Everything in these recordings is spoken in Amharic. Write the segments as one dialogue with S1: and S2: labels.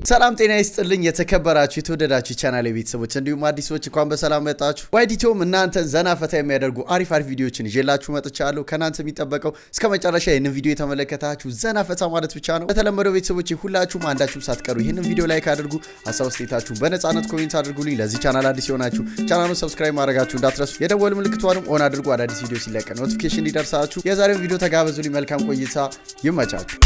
S1: ሰላም ጤና ይስጥልኝ የተከበራችሁ የተወደዳችሁ ቻናሌ ቤተሰቦች እንዲሁም አዲሶች እንኳን በሰላም መጣችሁ። ዋይዲቶም እናንተን ዘና ፈታ የሚያደርጉ አሪፍ ቪዲዮዎችን ይዤላችሁ መጥቻለሁ። ከናንተ የሚጠበቀው እስከ መጨረሻ ይሄንን ቪዲዮ የተመለከታችሁ ዘና ፈታ ማለት ብቻ ነው። በተለመደው ቤተሰቦች ሁላችሁም አንዳችሁም ሳትቀሩ ይሄንን ቪዲዮ ላይክ አድርጉ፣ ሀሳብ አስተያየታችሁ በነፃነት ኮሜንት አድርጉልኝ። ለዚህ ቻናል አዲስ የሆናችሁ ቻናሉን ሰብስክራይብ ማድረጋችሁ እንዳትረሱ፣ የደወል ምልክቷንም ኦን አድርጉ፣ አዳዲስ ቪዲዮ ሲለቀቅ ኖቲፊኬሽን እንዲደርሳችሁ። የዛሬውን ቪዲዮ ተጋበዙልኝ። መልካም ቆይታ ይመቻችሁ።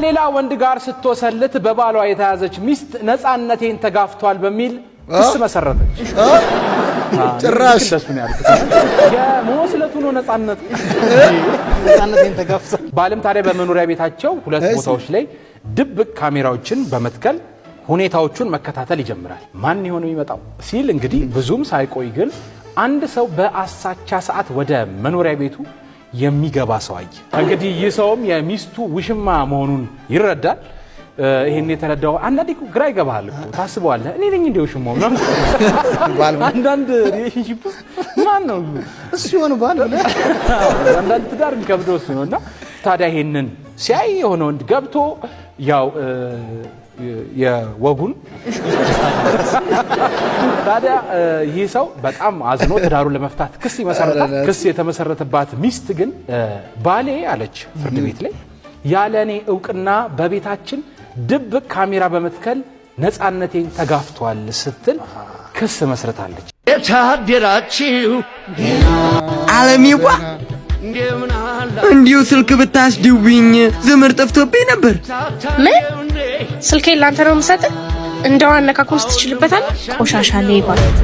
S2: ከሌላ ወንድ ጋር ስትወሰልት በባሏ የተያዘች ሚስት ነፃነቴን ተጋፍቷል በሚል ክስ መሰረተች።
S1: ጭራሽ
S2: እንደሱን ያልኩት የመወስለቱ ነው ነፃነቴን ተጋፍቷል። ባለም ታዲያ በመኖሪያ ቤታቸው ሁለት ቦታዎች ላይ ድብቅ ካሜራዎችን በመትከል ሁኔታዎቹን መከታተል ይጀምራል። ማን ይሆን የሚመጣው ሲል እንግዲህ ብዙም ሳይቆይ ግን አንድ ሰው በአሳቻ ሰዓት ወደ መኖሪያ ቤቱ የሚገባ ሰው አየ። እንግዲህ ይህ ሰውም የሚስቱ ውሽማ መሆኑን ይረዳል። ይሄን የተረዳው አንዳንዴ ግራ ይገባል እኮ ታስበዋለህ። እኔ ነኝ እንደው ሽማው ነው አንዳንድ ሪሌሽንሺፕ ማን ነው እሱ ይሆን ባል አንዳንድ ትዳር የሚከብደው እሱ ነውና ታዲያ ይሄንን ሲያይ የሆነ ወንድ ገብቶ ያው የወጉን ታዲያ ይህ ሰው በጣም አዝኖ ትዳሩን ለመፍታት ክስ ይመሰረታል። ክስ የተመሰረተባት ሚስት ግን ባሌ አለች ፍርድ ቤት ላይ ያለኔ እውቅና በቤታችን ድብቅ ካሜራ በመትከል ነፃነቴን ተጋፍቷል ስትል ክስ መስርታለች።
S3: የታደራችሁ ዓለሚዋ እንዲሁ ስልክ ብታስደውኝ ዝምር ጠፍቶብኝ ነበር።
S4: ምን ስልኬን ላንተ ነው የምሰጥህ? እንደው አነካኩን ስትችልበታል። ቆሻሻ ላይ ይባላል።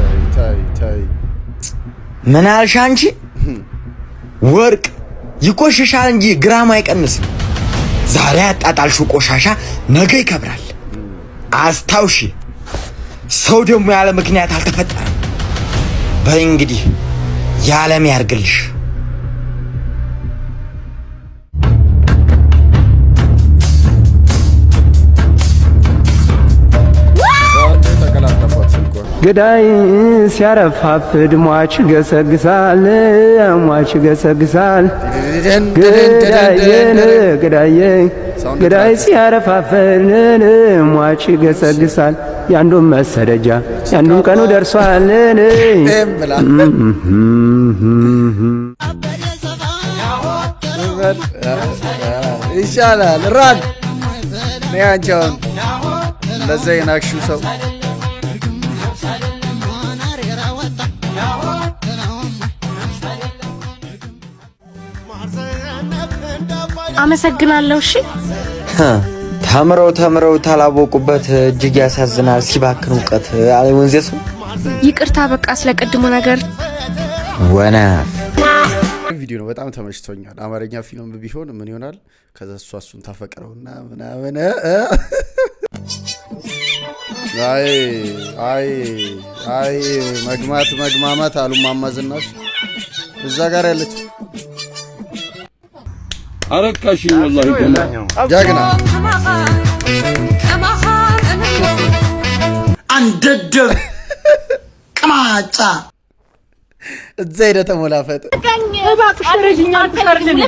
S3: ምን አልሽ አንቺ? ወርቅ ይቆሽሻል እንጂ ግራም አይቀንስም። ዛሬ አጣጣልሽው ቆሻሻ ነገ ይከብራል። አስታውሺ፣ ሰው ደግሞ ያለ ምክንያት አልተፈጠረም። በይ እንግዲህ ያለም ያርግልሽ።
S5: ገዳይ ሲያረፋፍድ ሟች ገሰግሳል፣ ሟች ገሰግሳል። ገዳይ ሲያረፋፍድ ሟች ገሰግሳል። ያንዱን መሰደጃ ያንዱን ቀኑ ደርሷል።
S1: ይሻላል ራድ ነያንቻውን ለዛ የናክሹ ሰው
S4: አመሰግናለሁ። እሺ
S3: ተምረው ታላወቁበት እጅግ ያሳዝናል ሲባክን እውቀት አለ ወንዘሱ።
S4: ይቅርታ በቃ ስለቀድሞ ነገር
S3: ወና
S1: ቪዲዮ ነው። በጣም ተመችቶኛል። አማርኛ ፊልም ቢሆን ምን ይሆናል? ከዛ እሱን ታፈቀረውና ምናምን አይ መግማማት አሉ ማማዝናሽ እዛ ጋር ያለች
S6: አረካሽ ወላሂ
S1: ጃግና
S3: አንደደብ ቅማጫ
S1: እዛ ሄደ ተሞላፈጥ
S2: እባክሽ ረጅኛ አትቀርልኝ።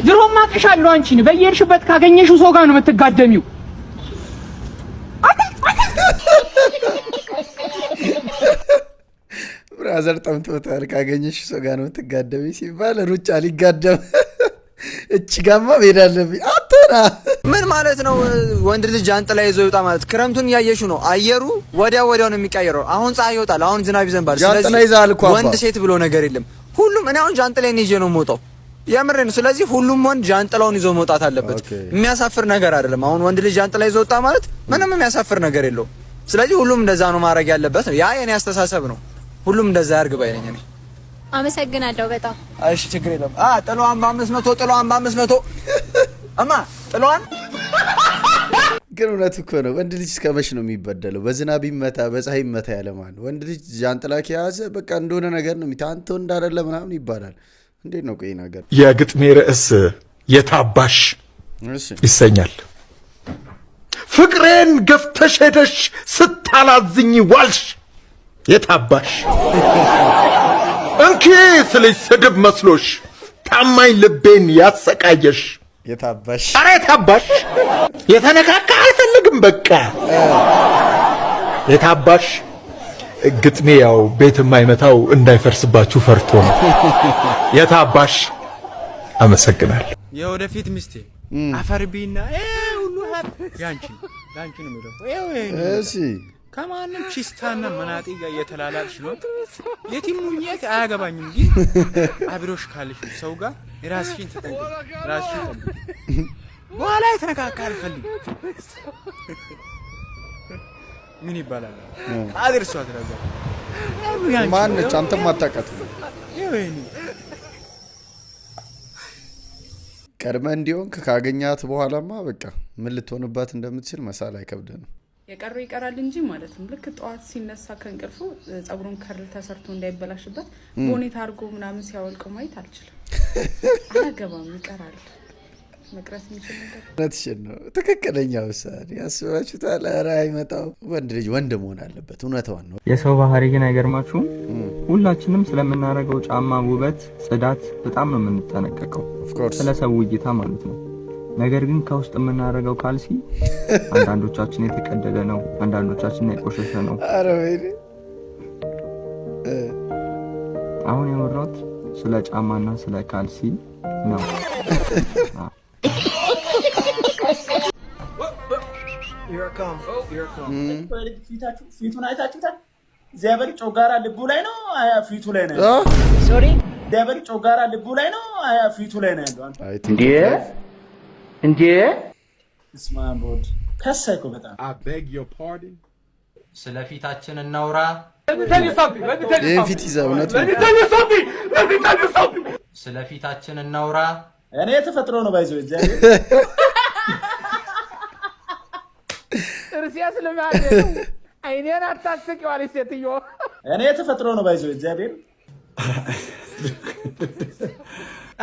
S2: ድሮማ አቅሻለሁ አንቺን በየሄድሽበት ካገኘሽው ሰው ጋር ነው የምትጋደሚው።
S1: ብራዘር ጠምቶታል። ካገኘሽ ሰው ጋር ነው የምትጋደሚ ሲባል ሩጫ ሊጋደም እቺ ጋማ መሄድ አለብኝ። አተና
S3: ምን ማለት ነው? ወንድ ልጅ ጃንጥላ ይዞ ይወጣ ማለት ክረምቱን እያየሽው ነው። አየሩ ወዲያው ነው የሚቀየረው። አሁን ፀሐይ ይወጣል፣ አሁን ዝናብ ይዘንባል። ስለዚህ ወንድ ሴት ብሎ ነገር የለም። ሁሉም እኔ አሁን ጃንጥላዬን ይዤ ነው የምወጣው። የምሬን። ስለዚህ ሁሉም ወንድ ጃንጥላውን ይዞ መውጣት አለበት። የሚያሳፍር ነገር አይደለም። አሁን ወንድ ልጅ ጃንጥላ ይዞ ወጣ ማለት ምንም የሚያሳፍር ነገር የለውም። ስለዚህ ሁሉም እንደዛ ነው ማድረግ ያለበት። ያ የኔ አስተሳሰብ ነው። ሁሉም እንደዛ ያርግ ባይ ነኝ እኔ።
S4: አመሰግናለሁ በጣም።
S3: እሺ ችግር የለም። ጥሏን በ500 ጥሏን በ500 እማ ጥሏን
S1: ግን እውነት እኮ ነው። ወንድ ልጅ እስከመች ነው የሚበደለው? በዝናብ ይመታ በፀሐይ ይመታ ያለማን ወንድ ልጅ ጃንጥላ ከያዘ በቃ እንደሆነ ነገር ነው አንተ እንዳደለ ምናምን ይባላል። እንዴት ነው ቆይ ነገር?
S7: የግጥሜ ርዕስ የታባሽ ይሰኛል። ፍቅሬን ገፍተሽ ሄደሽ ስታላዝኝ ዋልሽ የታባሽ እንኪ ስለሽ ስድብ መስሎሽ ታማኝ ልቤን ያሰቃየሽ
S1: የታባሽ
S7: አረ የታባሽ የተነካካ አይፈልግም በቃ የታባሽ ግጥሜ ያው ቤት የማይመታው እንዳይፈርስባችሁ ፈርቶ ነው። የታባሽ አመሰግናለሁ።
S8: የወደፊት ሚስቴ አፈርቢና ሁሉ ያንቺ ነው የሚለው
S1: እሺ
S8: ከማንም ቺስታና መናጤ ጋር እየተላላልሽ ነው። የቲሙኝት አያገባኝም ግን አብሮሽ ካልሽ ሰው ጋር ራስሽን ተጠንቀቂ። በኋላ የተነካካ አልፈልግም። ምን ይባላል? አድርሷት ነገር
S1: ማነች? አንተም አታውቃትም። ቀድመህ እንዲሆን ካገኛት በኋላማ በቃ ምን ልትሆንባት እንደምትችል መሳል አይከብድም።
S9: የቀረው ይቀራል እንጂ ማለት ነው። ልክ ጠዋት ሲነሳ ከእንቅልፉ ጸጉሩን ከርል ተሰርቶ እንዳይበላሽበት ቦኔት አድርጎ ምናምን ሲያወልቀው ማየት አልችልም። አያገባም፣ ይቀራል። መቅረት የሚችል ነገር
S1: ነትሽን ነው። ትክክለኛ ውሳኔ ያስባችሁታል። ኧረ አይመጣው። ወንድ ልጅ ወንድ መሆን አለበት። እውነታውን ነው።
S10: የሰው ባህሪ ግን አይገርማችሁም? ሁላችንም ስለምናረገው ጫማ ውበት፣ ጽዳት በጣም ነው የምንጠነቀቀው፣ ስለ ሰው እይታ ማለት ነው። ነገር ግን ከውስጥ የምናረገው ካልሲ አንዳንዶቻችን የተቀደደ ነው፣ አንዳንዶቻችን የቆሸሸ ነው።
S1: አረ ወይኔ
S10: አሁን ያወራሁት ስለ ጫማና ስለ ካልሲ ነው።
S11: ፊቱን አይታችሁታል? ዚያበል ጮጋራ ልቡ ላይ ነው ፊቱ ላይ ነው? ሶሪ ዚያበል ጮጋራ ልቡ ላይ ነው ፊቱ ላይ ነው ያለው?
S5: እንዴ
S11: እስማን ቦድ ከሰይኮ በጣም
S12: I beg your pardon
S13: ስለፊታችን እናውራ።
S1: የፊት ይዘውነት
S13: ስለፊታችን እናውራ።
S11: እኔ ተፈጥሮ ነው ባይዘው እግዚአብሔር
S2: እርሲያ ስለማደ አይኔን አታስቂው አለች ሴትዮ።
S11: እኔ ተፈጥሮ ነው ባይዘው እግዚአብሔር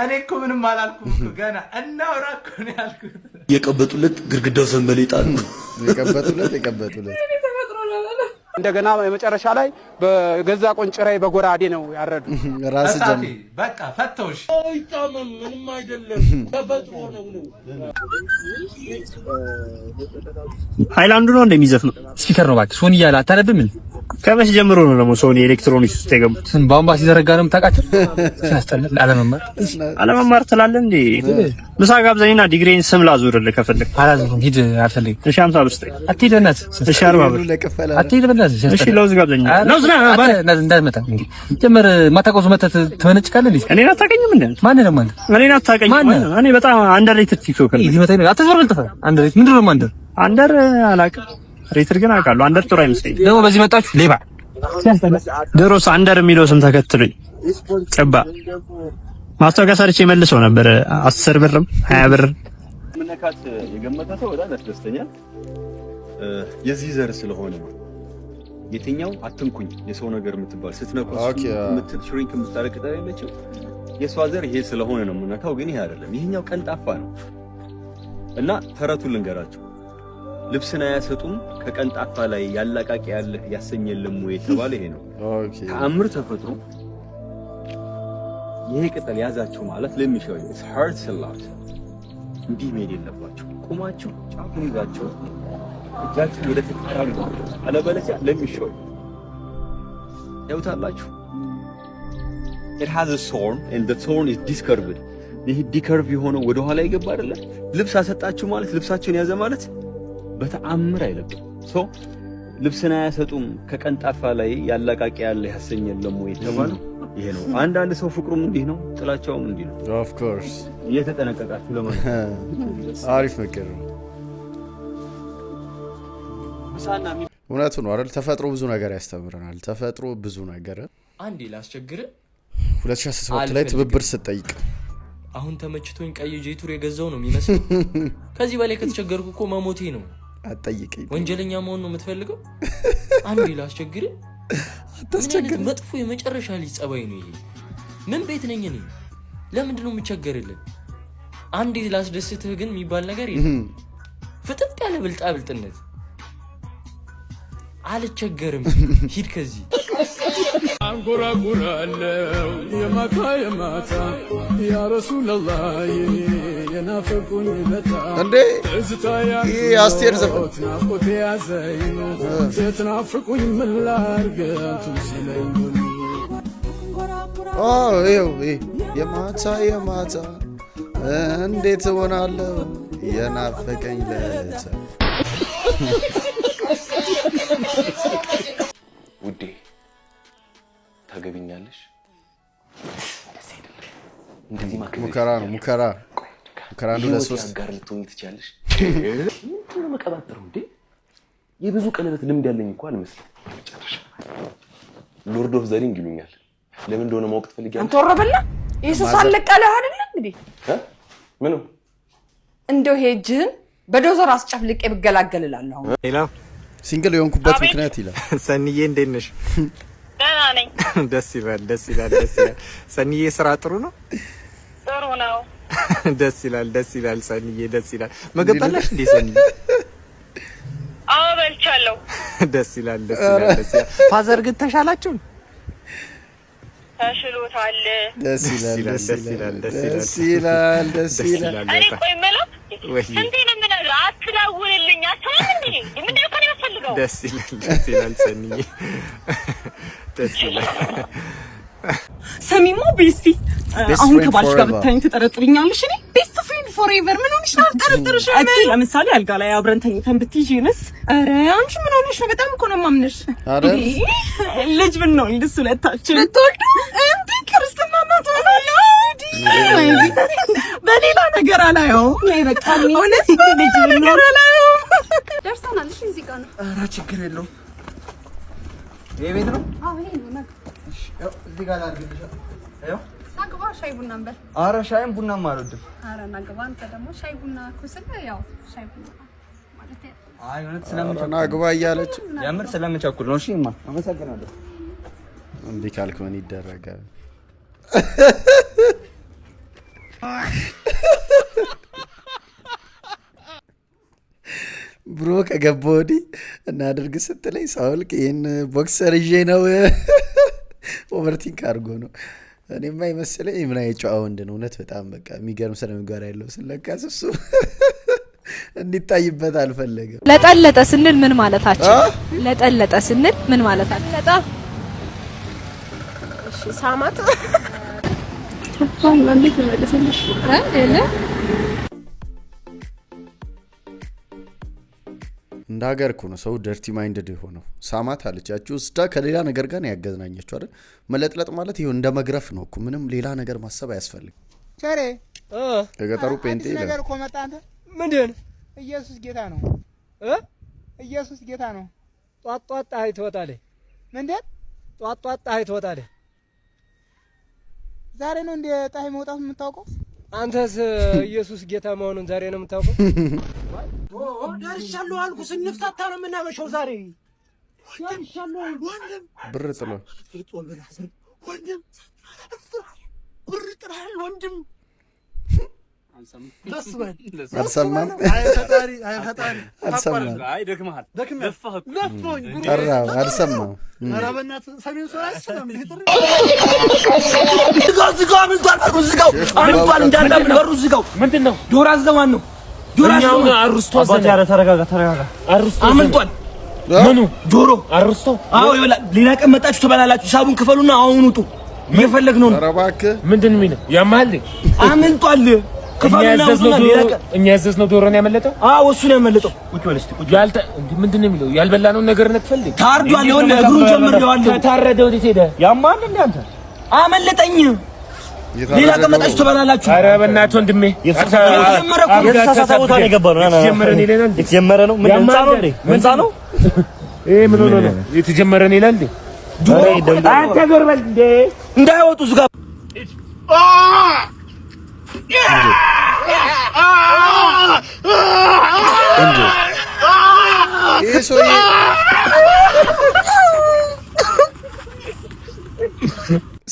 S8: እኔ እኮ ምንም አላልኩም እኮ ገና እናውራ እኮ ነው ያልኩት።
S6: የቀበጡለት ግርግዳው ሰንበሌጣል ነው
S1: የቀበጡለት
S2: እንደገና የመጨረሻ ላይ በገዛ ቆንጭራይ በጎራዴ ነው ያረዱ።
S1: ራስ ጀም
S13: በቃ ፈተውሽ
S12: አይጣመም ምንም አይደለም ተፈጥሮ ነው።
S11: ሃይላንዱ ነው እንደሚዘፍነው
S10: ስፒከር ነው ባክ ሶኒ ያለ አታነብም?
S11: ከመቼ ጀምሮ ነው ደግሞ ሶኒ ኤሌክትሮኒክስ ውስጥ የገቡት?
S10: ባምባ ሲዘረጋ ነው የምታውቃቸው? ሲያስጠላል።
S11: አለመማር ትላለህ እንዴ? ምሳ ጋብዘኝና ዲግሪን ስም ላዙርልህ ከፈለክ።
S10: አላዙርም፣ ሂድ አልፈልግም።
S11: እሺ 50 ብር ስጠኝ።
S10: አትሂድ በእናት።
S11: እሺ 40 ብር
S10: አትሂድ በእናት።
S11: እሺ ለውዝ ጋብዘኝ። ለውዝ ና
S10: እንዳትመጣ እንዴ ጀመር ማታቆዙ መተት ትመነጭካለህ እንዴ?
S11: እኔን አታውቀኝም እንዴ?
S10: ማን ነው ማለት?
S11: እኔን አታውቀኝም? እኔ በጣም አንደርሬትድ ቲክቶከር ነኝ።
S10: ይመጣ ነው አትዞር ልጥፋ። አንደር ምንድን ነው አንደር?
S11: አንደር አላውቅም፣ ሬትድ ግን አውቃለሁ። አንደር ጥሩ አይመስለኝም።
S10: ደግሞ በዚህ መጣችሁ ሌባ።
S11: ድሮስ አንደር የሚለው ስም ተከትሎኝ ጭባ ማስታወቂያ ሰርቼ መልሰው ነበር 10 ብርም 20 ብር
S6: ምንካት የገመተ ሰው በጣም ያስደስተኛል። የዚህ ዘር ስለሆነ የትኛው አትንኩኝ የሰው ነገር የምትባል ስትነኩስ ሽሪንክ የምታረቅጣ ያለችው የሷ ዘር ይሄ ስለሆነ ነው የምነካው። ግን ይሄ አይደለም፣ ይሄኛው ቀንጣፋ ነው እና ተረቱን ልንገራችሁ። ልብስን አያሰጡም ከቀንጣፋ ላይ ያላቃቂ ያለ ያሰኘልም ወይ ተባለ። ይሄ ነው ተአምር ተፈጥሮ። ይሄ ቅጠል ያዛችሁ ማለት ለሚሻው it's hurts a lot። እንዲህ መሄድ የለባችሁ። ቁማችሁ ጫፉን ይዛችሁ እጃችሁ ወደ ተቃራኒ አለበለዚያ ለሚሻው ያውታላችሁ። it has a thorn and the thorn is discurved። ይሄ ዲከርቭ የሆነው ወደ ኋላ ይገባ አይደለ? ልብስ አሰጣችሁ ማለት ልብሳችሁን ያዘ ማለት በተአምር አይለቅም። ሶ ልብስን አያሰጡም ከቀንጣፋ ላይ ያላቃቂ ያለ ያሰኘለም ወይ ተባለ። ይሄ ነው። አንዳንድ ሰው ፍቅሩም እንዲህ ነው፣ ጥላቻውም እንዲህ ነው።
S1: ኦፍ ኮርስ
S6: እየተጠነቀቃችሁ ለማለት
S1: አሪፍ ምክር ነው። እውነቱ ነው አይደል? ተፈጥሮ ብዙ ነገር ያስተምረናል። ተፈጥሮ ብዙ ነገር
S14: አንዴ ላስቸግር
S1: 2017 ላይ ትብብር ስትጠይቅ
S14: አሁን ተመችቶኝ ቀይ ጄቱር የገዛው ነው የሚመስለው። ከዚህ በላይ ከተቸገርኩ እኮ መሞቴ ነው።
S1: አትጠይቀኝ።
S14: ወንጀለኛ መሆን ነው የምትፈልገው? አንዴ ላስቸግር።
S1: አታስቸግር።
S14: መጥፎ የመጨረሻ ልጅ ጸባይ ነው ይሄ። ምን ቤት ነኝ እኔ? ለምንድን ነው የምቸገርልህ? አንዴ ላስደስትህ ግን የሚባል ነገር የለም። ፍጥጥ ያለ ብልጣ ብልጥነት አልቸገርም። ሂድ ከዚህ።
S12: አንጎራጉራለው የማታ የማታ ያ ረሱላህ የናፈቁኝ በጣም
S1: እንዴ ይሄ አስቴር ዘፈን
S12: ናፍቆት ያዘኝ ስትናፍቁኝ ምን ላድርግ አንቱም ሲለኝ
S1: ይኸው የማታ የማታ እንዴት ሆናለሁ የናፈቀኝ ለታ
S6: ውዴ ታገቢኛለሽ? እንደዚህ
S1: ሙከራ ነው ሙከራ አንዱ ለሶስት
S6: ጋር ልትሆኚ ትችያለሽ። ምንድን ነው መቀባጠረው እንዴ? የብዙ ቀለበት ልምድ ያለኝ እንኳን አልመስልም። ሎርድ ኦፍ ዘ ሪንግ ይሉኛል። ለምን እንደሆነ ማወቅ ትፈልጊያለሽ?
S15: አንተ ወረበላ ኢየሱስ አለቀለህ አይደል እንዴ?
S6: ምኑ
S15: እንደው ሄጅህን በዶዘር አስጨፍልቄ ብገላገልላለሁ።
S16: ሄሎ
S1: ሲንግል የሆንኩበት ምክንያት ይላል።
S16: ሰኒዬ እንዴት ነሽ?
S17: ደህና ነኝ።
S16: ደስ ይላል። ሰኒዬ ስራ ጥሩ ነው?
S17: ጥሩ ነው።
S16: ደስ ይላል ሰኒዬ ደስ ይላል። ምግብ በላሽ እንዴ ሰኒዬ?
S17: አዎ በልቻለሁ።
S16: ደስ ይላል። ፋዘር ግን ተሻላችሁ?
S17: ተሽሎታል።
S1: ደስ ይላል።
S17: እኔ ቆይ የምለው እንዴ ነው የምነግርህ? አትደውልልኝ አትልም እንዴ? ምንድን ነው ከእኔ የምትፈልገው?
S16: ደስ ይላል ሰኒዬ ደስ ይላል።
S15: ሰሚማ ቤስቲ አሁን ከባልሽ ጋር ብታይኝ ትጠረጥሪኛለሽ? እኔ ቤስት ፍሬንድ ፎርኤቨር ምን ሆነሽ ነው? አልጠረጥርሽም። ለምሳሌ አልጋ ላይ አብረን ተኝተን ብትይዥንስ? ኧረ አንቺ ምን ሆነሽ ነው? በጣም እኮ ነው የማምንሽ። ልጅ ብንወልድ ሁለታችን ልትወልዱ እንዴ? ክርስትና እናት ሆናለሁ። በሌላ ነገር አላየውም። በቃ እውነት ልጅ ነገር አላየውም።
S18: ደርሰናል። እሺ እዚህ ጋር ነው።
S3: ኧረ ችግር የለውም። ይሄ ቤት ነው?
S18: አዎ ይሄ ነው።
S3: እዚህ ጋር አድርግልሽ። አዮ
S18: ናግባ ሻይ ቡና እንበል።
S3: ኧረ ሻይም ቡናም አልወድም።
S18: ኧረ ናግባ አንተ ደግሞ ሻይ ቡና ኩስል ያው ሻይ ቡና ማለት
S3: አይ እውነት ስለምቸኩል
S1: ናግባ እያለች
S3: የምር ስለምቸኩል ነው። እሺማ አመሰግናለሁ።
S1: እንዴ ካልክ ምን ይደረጋል? ብሮ ከገባ ወዲህ እናድርግ ስትለኝ ሳውልቅ ይህን ቦክሰር ይዤ ነው ኦቨርቲንክ አድርጎ ነው። እኔማ ይመስለኝ ምን አይጨዋ ወንድ ነው። እውነት በጣም በቃ የሚገርም ስነ ምግባር ያለው ስለካስ እሱ እንዲታይበት አልፈለገም።
S19: ለጠለጠ ስንል ምን ማለታችን? ለጠለጠ ስንል ምን ማለታችን? ለጣ
S18: እሺ ሳማት
S19: እንዴት መልሰልሽ አይደለ?
S1: እንደ ሀገር እኮ ነው ሰው ደርቲ ማይንድድ የሆነው። ሳማት አለች ያቺው ስዳ ከሌላ ነገር ጋር ነው ያገናኘችው አይደል? መለጥለጥ ማለት ይሄው እንደ መግረፍ ነው እኮ ምንም ሌላ ነገር ማሰብ አያስፈልግም።
S20: ቸሬ
S1: የገጠሩ ጴንጤ ይላል
S20: ነገር እኮ መጣ። አንተ
S21: ምንድን
S20: ኢየሱስ ጌታ ነው ኢየሱስ ጌታ ነው።
S21: ጧት ጧት ፀሐይ ትወጣለች።
S20: ምንድን
S21: ጧት ጧት ፀሐይ ትወጣለች።
S20: ዛሬ ነው እንደ ፀሐይ መውጣት የምታውቀው?
S21: አንተስ ኢየሱስ ጌታ መሆኑን ዛሬ ነው የምታውቀው?
S12: ደርሻለሁ አልኩ። ስንፍታታ ነው የምናመሸው ዛሬ። ደርሻለሁ ወንድም
S1: ብር ጥሎ
S12: ወንድም ብር ጥሏል ወንድም።
S1: አልሰማም።
S12: አይ ፈጣሪ
S1: አልሰማም።
S12: አይ ደክመሃል። ለፋኝ
S1: ጠራው አልሰማም።
S12: ኧረ በእናትህ ሰሜን ሶራ አይሰማም።
S22: ዝጋው አምልጧል እንዳለ በሩ ዝጋው። ምንድነው? ዶራ ዘማን ነው ዶራው አርስቶ አባጃረ ተረጋጋ አርስቶ አምልጧል። ምኑ ዶሮ አርስቶ? አዎ ይበላ። ሌላ ቀን መጣችሁ ተበላላችሁ። ሂሳቡን ክፈሉና አሁን ውጡ። እየፈለግነው ነው።
S1: ኧረ እባክህ
S22: ምንድን ነው ያማል? አምልጧል። ክፈሉና ውጡና ሌላ ቀን እኛ ያዘዝነው ዶሮ ነው ያመለጠው። አዎ እሱ ነው ያመለጠው። ቁጭ በል እስቲ ቁጭ ያልተ ምንድን ነው የሚለው? ያልበላነው ነገር ነክፈልኝ ታርዷል። ይሁን እግሩን ጀምሬዋለሁ። ታረደ። ወዴት ሄደ? ያማል እንዴ አንተ? አመለጠኝ። ሌላ ቀን መጣችሁ ተበላላችሁ። ኧረ በእናትህ ወንድሜ የተሳሳተ ቦታ ነው የገባው። የተጀመረ ነው። ምን ህንጻ ነው እንዴ? ህንጻ ነው ይሄ? ምን ሆነ ነው የተጀመረ ነው ይላል እንዴ? አንተ ዞር በል እንዴ እንዳይወጡ ዝጋ።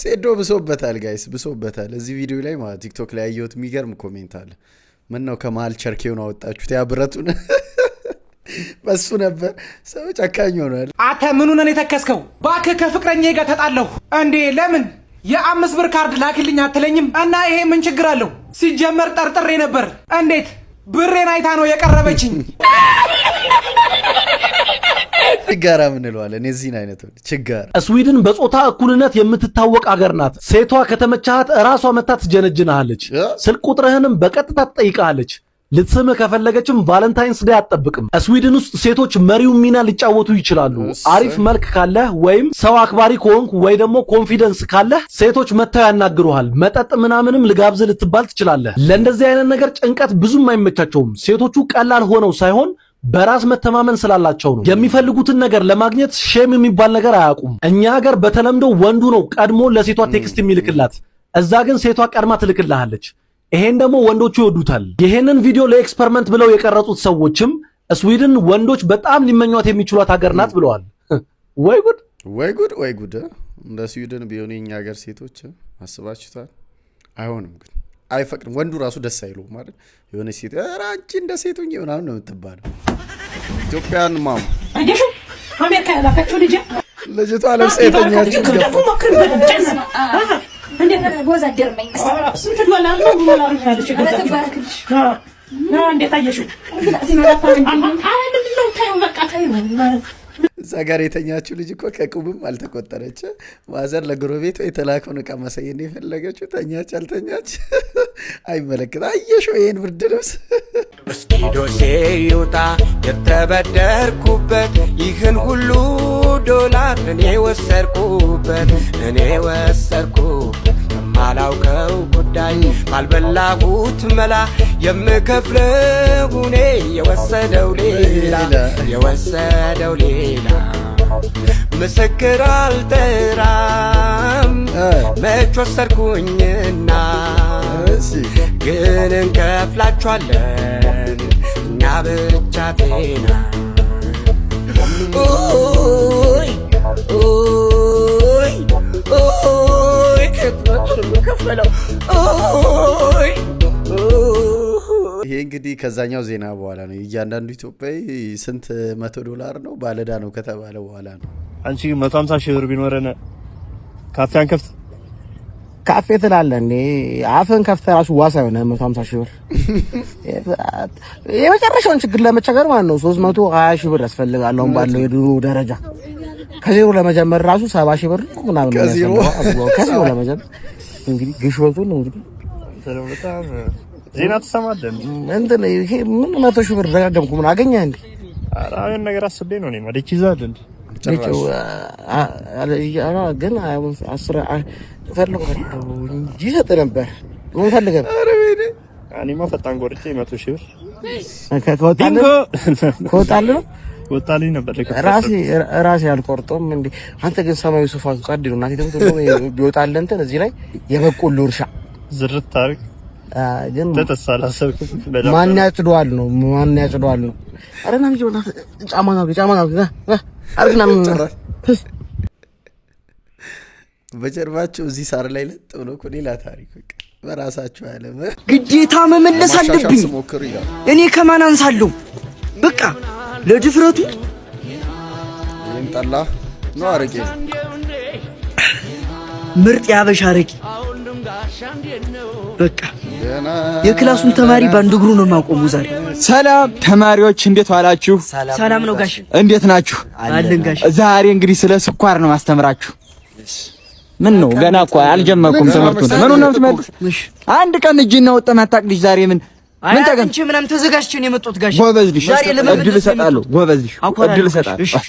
S1: ሴዶ ብሶበታል ጋይስ ብሶበታል። እዚህ ቪዲዮ ላይ ማለት ቲክቶክ ላይ ያየሁት የሚገርም ኮሜንት አለ። ምን ነው ከመሀል ቸርኬውን አወጣችሁት? ያ ብረቱን በሱ ነበር ሰው ጨካኝ ሆኗል።
S20: አንተ ምኑን ነው የተከስከው? እባክህ ከፍቅረኛዬ ጋር ተጣላሁ እንዴ? ለምን የ5 ብር ካርድ ላክልኝ አትለኝም? እና ይሄ ምን ችግር አለው? ሲጀመር ጠርጥሬ ነበር። እንዴት ብሬን አይታ ነው የቀረበችኝ?
S1: ችጋራ ምን እንለዋለን? የዚህን አይነት ችጋራ።
S4: ስዊድን በጾታ እኩልነት የምትታወቅ አገር ናት። ሴቷ ከተመቻት እራሷ መታ ትጀነጅናለች። ስልክ ቁጥርህንም በቀጥታ ትጠይቃለች። ልትስምህ ከፈለገችም ቫለንታይንስ ዴይ አትጠብቅም። ስዊድን ውስጥ ሴቶች መሪው ሚና ሊጫወቱ ይችላሉ። አሪፍ መልክ ካለህ ወይም ሰው አክባሪ ከሆንክ ወይ ደግሞ ኮንፊደንስ ካለህ ሴቶች መተው ያናግሩሃል። መጠጥ ምናምንም ልጋብዝ ልትባል ትችላለህ። ለእንደዚህ አይነት ነገር ጭንቀት ብዙም አይመቻቸውም። ሴቶቹ ቀላል ሆነው ሳይሆን በራስ መተማመን ስላላቸው ነው። የሚፈልጉትን ነገር ለማግኘት ሼም የሚባል ነገር አያውቁም። እኛ ሀገር በተለምዶ ወንዱ ነው ቀድሞ ለሴቷ ቴክስት የሚልክላት፣ እዛ ግን ሴቷ ቀድማ ትልክልሃለች። ይሄን ደግሞ ወንዶቹ ይወዱታል። ይሄንን ቪዲዮ ለኤክስፐሪመንት ብለው የቀረጹት ሰዎችም ስዊድን ወንዶች በጣም ሊመኟት የሚችሏት ሀገር ናት ብለዋል። ወይ ጉድ
S1: ወይ ጉድ ወይ ጉድ! እንደ ስዊድን ቢሆን የኛ ሀገር ሴቶች አስባችሁታል? አይሆንም ግን አይፈቅድም። ወንዱ ራሱ ደስ አይለው ማለት የሆነ ሴት አንቺ እንደ ሴቱኝ ምናምን ነው የምትባለው። ኢትዮጵያን ማሙ
S12: አየሹ አሜሪካ ያላካችሁ
S1: ልጅቷ ለብሳ የተኛችው
S12: እንዴት ወዛደር ነኝ ስንት ዶላር ነው ዶላር ያለች ገዛች ነው እንዴት አየሽው?
S1: እዛ ጋር የተኛችው ልጅ እኮ ከቁብም አልተቆጠረች። ማዘር ለጎረቤቷ የተላከውን ዕቃ ማሳየት የፈለገችው ተኛች አልተኛች አይመለከት። አየሽው ይሄን ብርድ ልብስ
S7: እስኪ ዶሴ ይውጣ የተበደርኩበት ይህን ሁሉ ዶላር እኔ ወሰርኩበት የማላውቀው ጉዳይ ባልበላሁት መላ የምከፍለው እኔ የወሰደው ሌላ ምስክር አልጠራም መች ወሰርኩኝና ግን እንከፍላችኋለን እኛ ብቻ ጤና
S1: ይሄ እንግዲህ ከዛኛው ዜና በኋላ ነው። እያንዳንዱ ኢትዮጵያዊ ስንት $100 ነው ባለዳ ነው ከተባለ በኋላ ነው።
S23: አንቺ 150 ሺህ ብር ቢኖረን ካፌ አንከፍት
S24: ካፌ ትላለህ እንዴ? አፍን ከፍተህ ራሱ ዋሳ የሆነ 150 ሺህ ብር የመጨረሻውን ችግር ለመቸገር ማለት ነው 320 ሺህ ብር ያስፈልጋል። አሁን ባለው የድሮ ደረጃ ከዜሮ ለመጀመር ራሱ 70 ሺህ ብር ምናምን ነው ከዜሮ ለመጀመር እንግዲህ ግሽበቱን ነው እንግዲህ
S23: በጣም ዜና ተሰማለን
S24: እንትን ይሄ ምን 100 ሺህ ብር ደጋገምኩ ምን አገኘህ እንዴ?
S23: ኧረ አሁን ነገር አስቤ ነው እኔ ማለት ይዛል እንዴ ግን 10 ፈልገው እንጂ ሰጥ ነበር ምን ፈልገህ? ኧረ ወይኔ እኔማ ፈጣን ቆርጬ 100 ሺህ ብር
S24: ከወጣልህ
S23: ወጣልኝ ነበር
S24: ራሴ አልቆርጦም እንዴ። አንተ ግን ሰማዩ ሱፋቱ ጻድ ነው እናቴ ደግሞ ቢወጣልህ እንትን እዚህ ላይ የበቆሎ እርሻ
S23: ዝርት ታሪክ
S24: ግን
S23: ተተሳላሰብ
S24: ማን ያጭደዋል ነው አረና ልጅ ወጣ ጫማ ነው አርግና
S1: በጀርባቸው እዚህ ሳር ላይ ለጥ ብሎ እኮ ሌላ ታሪክ በቃ በራሳቸው ዓለም
S3: ግዴታ መመለስ አለብኝ። እኔ ከማን አንሳለሁ? በቃ ለድፍረቱ
S1: ይንጣላ ነው አረቄ
S3: ምርጥ ያበሻ አረቄ በቃ የክላሱን ተማሪ ባንድ እግሩ ነው ማቆሙ ዛሬ።
S25: ሰላም ተማሪዎች እንዴት ዋላችሁ?
S3: ሰላም ነው ጋሽ።
S25: እንዴት ናችሁ?
S3: አለን ጋሽ።
S25: ዛሬ እንግዲህ ስለ ስኳር ነው ማስተምራችሁ። ምን ነው ገና እኮ አልጀመርኩም ትምህርቱን። ምን ነው ትምህርት አንድ ቀን እጅና ወጣ ማታቅ ልጅ ዛሬ ምን
S3: ተገንቼ ምናምን ተዘጋጅቼ ነው የመጣሁት ጋሽ።
S25: ጎበዝ ልጅ እድል እሰጣለሁ። ጎበዝ ልጅ እድል እሰጣለሁ።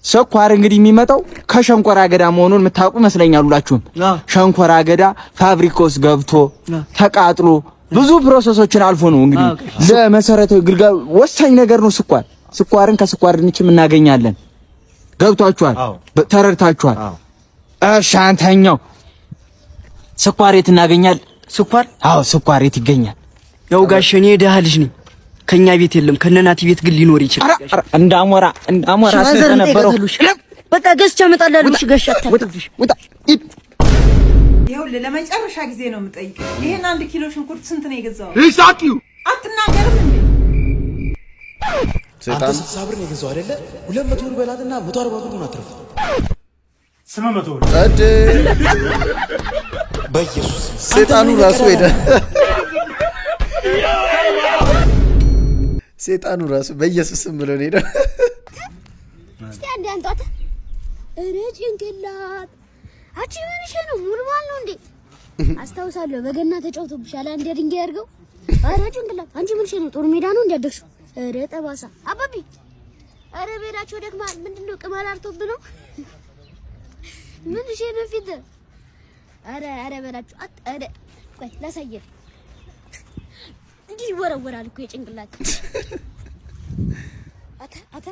S25: ስኳር እንግዲህ የሚመጣው ከሸንኮራ አገዳ መሆኑን የምታውቁ ይመስለኛል ሁላችሁም። ሸንኮራ አገዳ ፋብሪካ ውስጥ ገብቶ ተቃጥሎ ብዙ ፕሮሰሶችን አልፎ ነው እንግዲህ ለመሰረታዊ ግልጋሎት ወሳኝ ነገር ነው ስኳር። ስኳርን ከስኳር ድንችም እናገኛለን። ገብቷችኋል? ተረድታችኋል? እሺ አንተኛው ስኳር የት እናገኛለን?
S3: ስኳር?
S25: አዎ ስኳር የት ይገኛል?
S3: ያው ጋሽ እኔ ደሃ ልጅ ነኝ። ከኛ ቤት የለም ከነናቲ ቤት ግን ሊኖር ይችላል።
S25: እንዳሞራ ስለነበረው
S3: በቃ ገዝቻ እመጣለሁ። እሺ ገዝቻታ ወጣ
S15: ይኸውልህ ለመጨረሻ ጊዜ ነው የምጠይቀው። ይሄን 1 ኪሎ ሽንኩርት ስንት ነው የገዛው?
S2: ይሳቂው
S15: አትናገርም እንዴ?
S2: አንተ ሳብር ነው የገዛው አይደለ? 200 ብር በላትና 140 ብር ነው አትርፍ።
S11: 800 ብር
S1: አደ
S2: በኢየሱስ
S1: ሰይጣኑ ራሱ ሄደ። ሰይጣኑ ራሱ በኢየሱስም ብሎ ሄደ።
S5: እስቲ አንዴ አንጣታ ጭንቅላት አቺ ምን እሺ ነው ሙልማል ነው እንዴ? አስታውሳለሁ በገና ተጫውቶብሻል አንዴ ድንጋይ ያርገው። አረ ጭንቅላት አንቺ ምን እሺ ነው ጦር ሜዳ ነው እንዲያደርሱ? አረ ጠባሳ አባቢ አረ ቤራቸው ደክማል። ምንድነው ቅማል አርቶብ ነው? ምን እሺ ነው ፊት አረ በላችሁ አረ ቆይ ላሳየህ። እንዲህ ይወረወራል እኮ የጭንቅላት አታ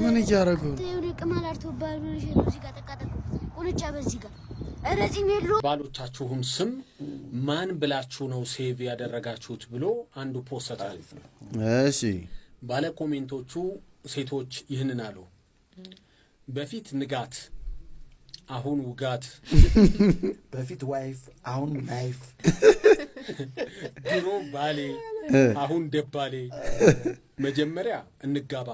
S1: ምን እያደረጉ
S5: ቅማል አርቶባል ምን እሺ ነው እዚህ ጋር ተቃጠቁ ቁልጫ በዚህ ጋር
S8: ባሎቻችሁን ስም ማን ብላችሁ ነው ሴቭ ያደረጋችሁት ብሎ አንዱ ፖስት አለ።
S1: እሺ
S8: ባለ ኮሜንቶቹ ሴቶች ይህንን አሉ። በፊት ንጋት አሁን ውጋት፣
S2: በፊት ዋይፍ አሁን ናይፍ፣
S8: ድሮ ባሌ አሁን ደባሌ፣ መጀመሪያ እንጋባ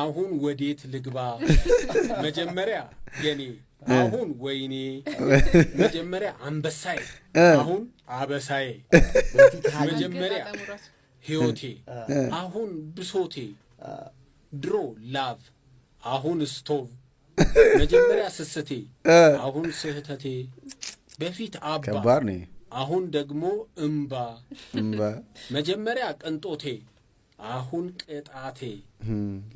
S8: አሁን ወዴት ልግባ፣ መጀመሪያ የኔ አሁን ወይኔ፣ መጀመሪያ አንበሳዬ አሁን አበሳዬ፣ መጀመሪያ ህይወቴ አሁን ብሶቴ፣ ድሮ ላቭ አሁን ስቶቭ፣ መጀመሪያ ስስቴ አሁን ስህተቴ፣ በፊት አባ አሁን ደግሞ እምባ፣ መጀመሪያ ቅንጦቴ አሁን ቅጣቴ፣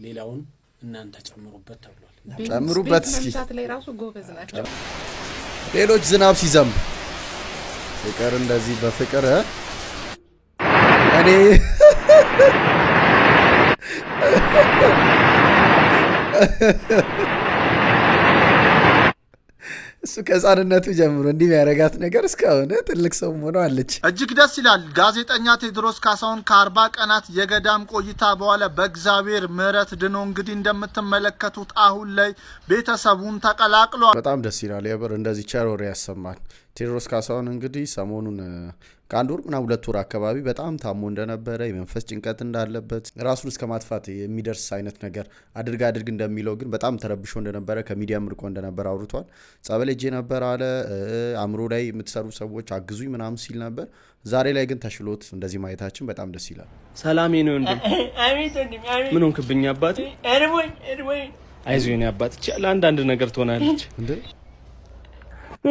S8: ሌላውን እናንተ ጨምሩበት ተብሏል።
S1: ጨምሩበት እስኪ።
S15: መምታት ላይ ራሱ ጎበዝ ናቸው።
S1: ሌሎች ዝናብ ሲዘንብ ፍቅር እንደዚህ በፍቅር እኔ እሱ ከህፃንነቱ ጀምሮ እንዲህ የሚያረጋት ነገር እስካሁን ትልቅ ሰው ሆነዋለች።
S9: እጅግ ደስ ይላል። ጋዜጠኛ ቴዎድሮስ ካሳሁን ከ40 ቀናት የገዳም ቆይታ በኋላ በእግዚአብሔር ምሕረት ድኖ እንግዲህ እንደምትመለከቱት አሁን ላይ ቤተሰቡን ተቀላቅሏል።
S1: በጣም ደስ ይላል። የብር እንደዚህ ቸር ወሬ ያሰማል። ቴዎድሮስ ካሳሁን እንግዲህ ሰሞኑን ከአንድ ወር ምናምን 2 ወር አካባቢ በጣም ታሞ እንደነበረ የመንፈስ ጭንቀት እንዳለበት ራሱን እስከ ማጥፋት የሚደርስ አይነት ነገር አድርግ እንደሚለው ግን በጣም ተረብሾ እንደነበረ ከሚዲያም ርቆ እንደነበረ አውርቷል። ጸበል ሄጄ ነበር አለ። አእምሮ ላይ የምትሰሩ ሰዎች አግዙኝ ምናምን ሲል ነበር። ዛሬ ላይ ግን ተሽሎት እንደዚህ ማየታችን በጣም ደስ ይላል።
S22: ሰላሜ ነው እንዴ? ምን ሆንክብኝ አባቴ? አይዞህ የኔ አባት ለአንዳንድ ነገር ትሆናለች እንዴ?
S7: I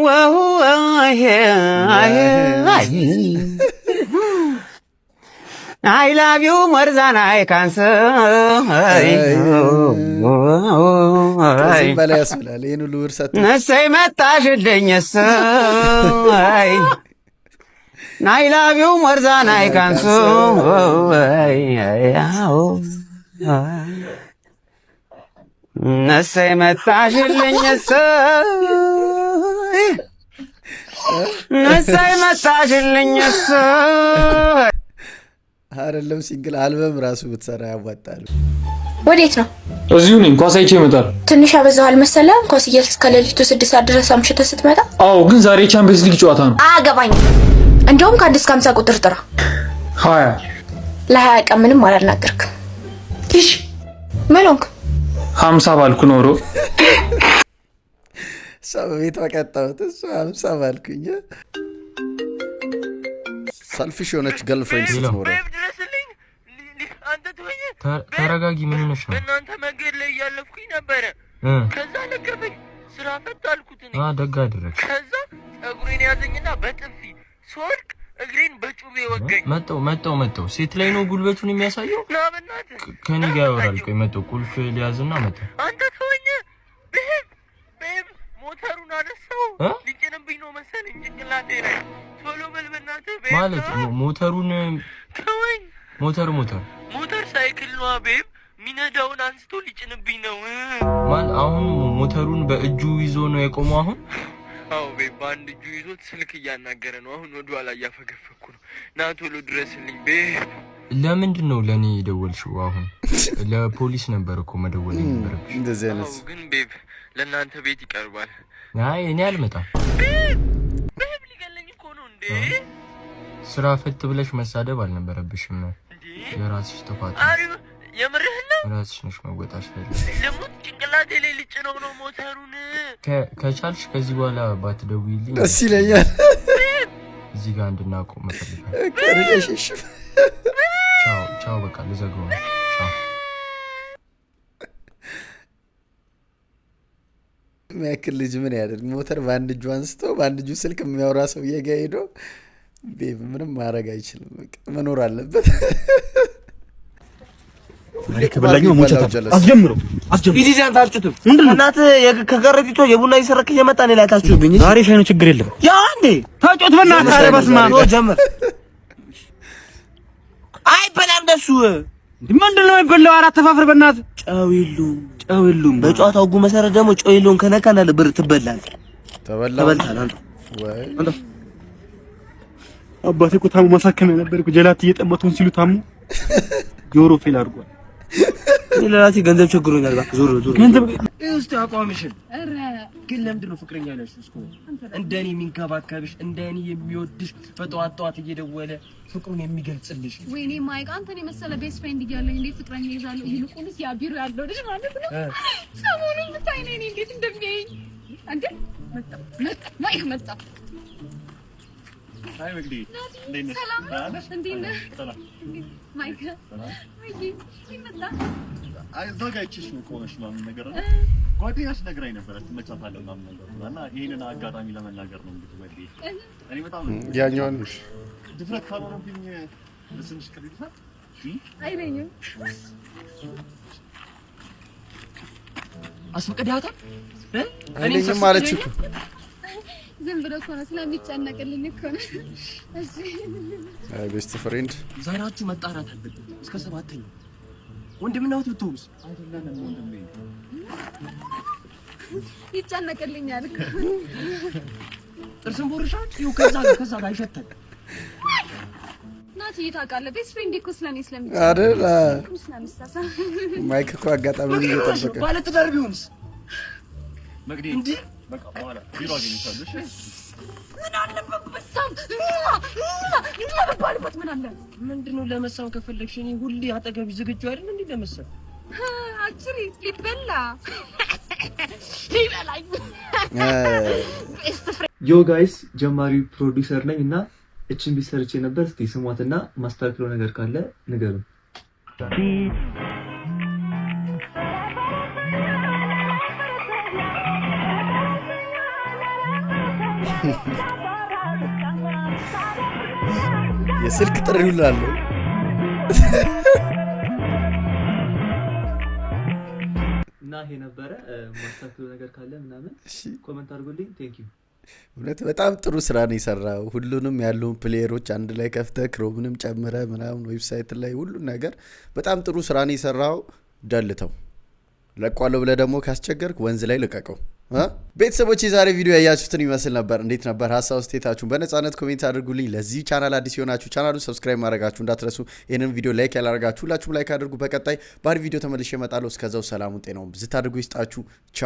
S7: love you more than I can say.
S1: በላይ ያስብላል። ይሄን ሁሉ እርሳት
S7: ነሰይ መጣሽልኝ እሰይ I love you more than I can say. ነሰይ መጣሽልኝ እሰይ ነሰይ መጣሽልኝ እሰይ
S1: አይደለም ሲንግል አልበም ራሱ ብትሰራ ያዋጣል።
S13: ወዴት ነው?
S22: እዚሁ ነኝ። ኳስ አይቼ እመጣለሁ።
S13: ትንሽ አበዛሃል መሰለህ። ኳስ እስከ ሌሊቱ 6 ሰዓት ድረስ አምሽተህ ስትመጣ።
S22: አዎ፣ ግን ዛሬ ቻምፒየንስ ሊግ ጨዋታ ነው።
S13: አገባኝ። እንደውም ከ1 እስከ 50 ቁጥር ጥራ።
S22: 20
S13: ለ20 ቀን ምንም አላናገርክም። እሺ መልክ
S22: 50 ባልኩ ኖሮ
S1: ሰው ቤት ወቀጣውት እሱ 50 ባልኩኝ። ሰልፊሽ የሆነች ገርልፍሬንድ ስትኖር
S22: ተረጋጊ። ምን ሆነሽ ነው?
S14: በእናንተ መንገድ ላይ እያለፍኩኝ ነበረ። ከዛ ለቀፈኝ። ስራ ፈት አልኩት እኔ።
S22: ደግ አደረግሽ።
S14: ከዛ ጸጉሬን ያዘኝና በጥፊ ስወድቅ እግሬን በጩቤ ወገኝ።
S22: መጣው ሴት ላይ ነው ጉልበቱን የሚያሳየው።
S14: ና በእናትህ
S22: ከኔ ጋር ያወራል። ቆይ መጣው ቁልፍ ሊያዝና መጣ።
S14: አንተ ተወኝ። ቤብ ሞተሩን አነሳው። ሊጭንብኝ ነው መሰለኝ ጭንቅላቴ ላይ። ቶሎ በል በእናትህ ቤብ።
S22: ማለት ሞተሩን
S14: ተወኝ።
S22: ሞተር
S14: ሳይክል ነው ቤብ። ሚነዳውን አንስቶ ሊጭንብኝ ነው።
S22: አሁን ሞተሩን በእጁ ይዞ ነው የቆመው አሁን?
S14: አዎ ቤብ
S6: በአንድ እጁ ይዞት ስልክ እያናገረ ነው። አሁን ወደ ኋላ እያፈገፈኩ ነው። ና ቶሎ ድረስልኝ ቤብ።
S14: ለምንድን ነው ለኔ የደወልሽው? አሁን ለፖሊስ ነበር እኮ መደወል የነበረብሽ።
S1: እንደዚህ አይነት
S6: ግን ቤብ ለእናንተ ቤት ይቀርባል።
S14: አይ እኔ አልመጣም።
S6: ቤብ ሊገለኝ እኮ ነው እንዴ።
S14: ስራ ፈት ብለሽ መሳደብ አልነበረብሽም። የራስሽ ጥፋት።
S6: የምርህን ነው?
S14: ራስሽ ነሽ መወጣሽ ፈለግ።
S6: ደግሞ ጭንቅላቴ ላይ ልጭነው ነው ሞተሩን።
S14: ከቻልሽ ከዚህ በኋላ ባትደውይልኝ
S1: ደስ ይለኛል።
S14: እዚህ ጋር እንድናቆም መፈልጋለሁ።
S1: ከርሽሽ
S14: ቻው በቃ ልዘጋው ነው። ቻው።
S1: የሚያክል ልጅ ምን ያደርግ? ሞተር በአንድ እጁ አንስቶ በአንድ እጁ ስልክ የሚያወራ ሰውዬ ጋር ሄዶ ቤብ ምንም ማድረግ አይችልም። በቃ መኖር አለበት።
S23: ከበላኛው ሞቻታ አስጀምሮ
S25: ኢዲዛን ታርጩት እናት ከገረጢቶ የቡና ይሰረክ እየመጣ ነው ላይ ታርጩብኝ።
S23: ዛሬ ሻይ ነው ችግር የለም።
S25: ያ እንዴ ታርጩት በእናትህ። ኧረ በስመ አብ ጀምር። አይ በላም ደሱ
S23: ምንድነው የሚበላው? አራት ተፋፍር በእናትህ።
S25: ጨው የለውም። በጨዋታው ጉ መሰረት ደግሞ ጨው የለውም። ከነካና ለብር ትበላለህ። ተበልታል አንተ
S23: አባቴ እኮ ታሙ ማሳከም ነበር እኮ ጀላት እየጠመቱን ሲሉ ታሙ ጆሮ ፌል አድርጓል።
S25: ለራሴ ገንዘብ ቸግሮኛል። እባክህ ዞር
S23: ገንዘብ
S25: እስቲ አቋምሽን። ኧረ ግን ለምንድን ነው ፍቅረኛ ያለሽ? እስኮ እንደኔ የሚንከባከብሽ እንደኔ የሚወድሽ በጠዋት ጠዋት እየደወለ ፍቅሩን የሚገልጽልሽ?
S12: ወይኔ ማይክ አንተን የመሰለ ቤስት ፍሬንድ እያለኝ እንዴት ፍቅረኛ ይዛለሁ? ይልቁንስ ያ ቢሮ ያለው ልጅ ማለት ነው። ሰሞኑን ብታይ ነኝ እንዴት እንደሚያየኝ አንተ ማይክ መጣ።
S23: አይ ወግዲ እንዴት
S12: ሰላም እንዴት ነህ? ማይክ ይመጣ
S23: አዘጋጅሽ ነው ቆመሽ ምናምን ነገር ነው። ጓደኛሽ ነግራኝ ነበር ትመጫታለህ ምናምን ነገር እና ይሄንን አጋጣሚ ለመናገር ነው እንግዲህ ወዲ እኔ በጣም
S1: ያኛውን
S23: ድፍረት ካልሆነብኝ ለስንሽ ከሪታ
S12: አይለኝም።
S25: አስፈቅዳታ
S1: እኔም ማለች እኮ
S12: ዝም ብሎ እኮ ነው ስለሚጨነቅልኝ እኮ ነው። እሺ
S1: አይ ቤስት ፍሬንድ
S25: ዛሬያችሁ መጣራት አለብን እስከ 7ኛ ወንድምና እህት ብትሆኑስ?
S23: አይደለም ወንድሜ
S12: ይጨነቅልኛል እኮ
S25: ጥርስን ቦርሻት ይው ከዛ ጋር አይሸተን
S12: ናቲ ታውቃለህ። ቤስት ፍሬንድ እኮ ስለኔ ስለሚጨነቅ
S1: አይደል?
S12: ስለምሳሳ
S1: ማይክ እኮ አጋጣሚ ነው እየጠበቀ
S25: ባለ ትዳር ቢሆንስ?
S23: መግዲ
S25: እንዴ
S23: በቃ በኋላ ቢሮ አገኝቻለሁ። እሺ
S12: ምን አለበት በሳም ባልበት ምን አለ?
S25: ምንድነው ለመሳም ከፈለግሽ እኔ ሁሌ አጠገብሽ ዝግጁ አይደል እንዴ ለመሳም?
S12: አጭሪ ሊበላ ሊበላኝ
S10: ዮ ጋይስ ጀማሪ ፕሮዲውሰር ነኝ እና እቺን ቢሰርቼ ነበር። እስቲ ስሟትና ማስተካከለው ነገር ካለ ንገሩ።
S1: የስልክ ጥሪ ሁሉ አለው።
S10: እና ይሄ ነበረ ማስተካከለው ነገር ካለ ምናምን ኮሜንት አድርጉልኝ። ቴንክ ዩ።
S1: እውነት በጣም ጥሩ ስራ ነው የሰራው። ሁሉንም ያሉን ፕሌየሮች አንድ ላይ ከፍተህ ክሮምንም ጨምረ ምናምን ዌብሳይት ላይ ሁሉን ነገር በጣም ጥሩ ስራ ነው የሰራው። ደልተው ለቋለው ብለህ ደግሞ ካስቸገርክ ወንዝ ላይ ልቀቀው። ቤተሰቦች የዛሬ ቪዲዮ ያያችሁትን ይመስል ነበር። እንዴት ነበር? ሀሳብ አስተያየታችሁን በነጻነት ኮሜንት አድርጉልኝ። ለዚህ ቻናል አዲስ የሆናችሁ ቻናሉን ሰብስክራይብ ማድረጋችሁ እንዳትረሱ። ይህንን ቪዲዮ ላይክ ያላደረጋችሁ ሁላችሁም ላይክ አድርጉ። በቀጣይ ባሪ ቪዲዮ ተመልሼ እመጣለሁ። እስከዛው ሰላሙን ጤናውን ብዝት አድርጉ ይስጣችሁ። ቻው።